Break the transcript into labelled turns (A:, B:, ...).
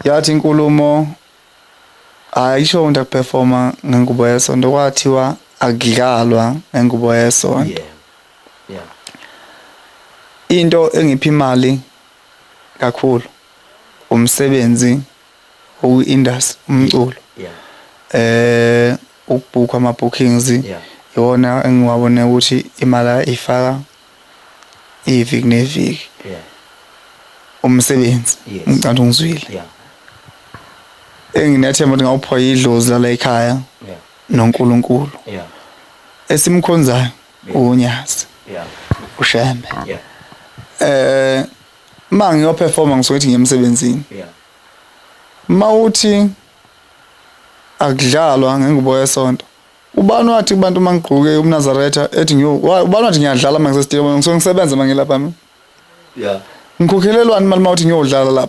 A: yathi inkulumo ayisho into performa ngengubo yesonto kwathiwa akudlalwa ngengubo yesonto.
B: Yeah.
A: Into engipha imali kakhulu umsebenzi oku-industry umculo. Ukubhukha ama-bookings yona engiwabone ukuthi imali ifaka iviki neviki. Umsebenzi ngicela ungizwile. Enginethemba ukuthi ngawuphiwa idlozi la ekhaya noNkulunkulu. Esimkhonzayo uNyazi. uShembe. Ma ngiyoperforma ngisuke ngiyemsebenzini. Mawuthi akudlalwa ngengubo yesonto. Ubani wathi kubantu mangigqoke uNazaretha ethi ubani wathi ngiyadlala manje stadium ngisuke ngisebenza mangilapha mina. Ngikhokhelelwani imali mawuthi ngiyodlala lapha.